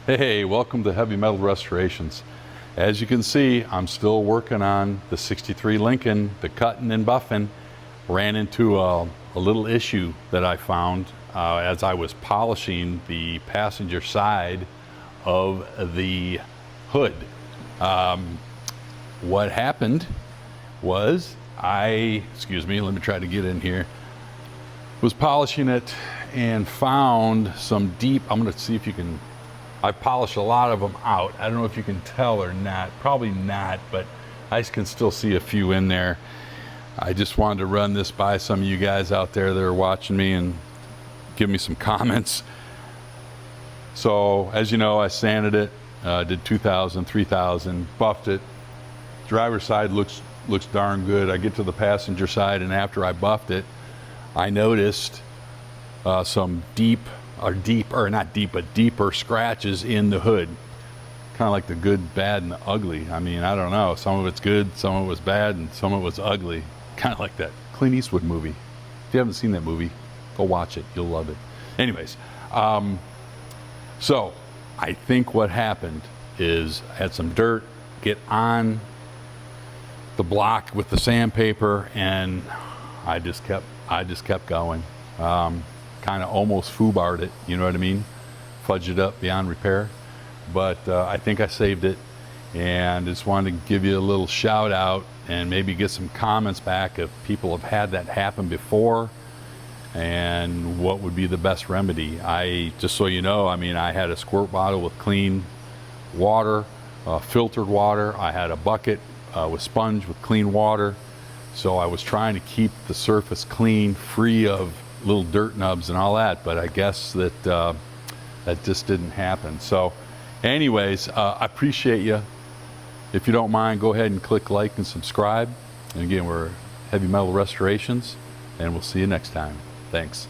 Hey, welcome to Heavy Metal Restorations. As you can see, I'm still working on the 63 Lincoln, the cutting and buffing. Ran into a little issue that I found as I was polishing the passenger side of the hood. What happened was excuse me, let me try to get in here, was polishing it and found some deep, I'm going to see if you can, I polished a lot of them out. I don't know if you can tell or not, probably not, but I can still see a few in there. I just wanted to run this by some of you guys out there that are watching me and give me some comments. So as you know, I sanded it, did 2,000, 3,000, buffed it. Driver's side looks darn good. I get to the passenger side, and after I buffed it, I noticed some deeper scratches in the hood. Kind of like the good, bad, and the ugly. I mean, I don't know. Some of it's good, some of it was bad, and some of it was ugly. Kind of like that Clint Eastwood movie. If you haven't seen that movie, go watch it. You'll love it. Anyways, so I think what happened is I had some dirt get on the block with the sandpaper, and I just kept going. Kind of almost foobarred it, you know what I mean? Fudged it up beyond repair. But I think I saved it, and just wanted to give you a little shout out and maybe get some comments back if people have had that happen before and what would be the best remedy. Just so you know, I mean, I had a squirt bottle with clean water, filtered water. I had a bucket with sponge with clean water. So I was trying to keep the surface clean, free of little dirt nubs and all that, but I guess that that just didn't happen. So anyways, I appreciate you. If you don't mind, go ahead and click like and subscribe. And again, we're Heavy Metal Restorations, and we'll see you next time. Thanks.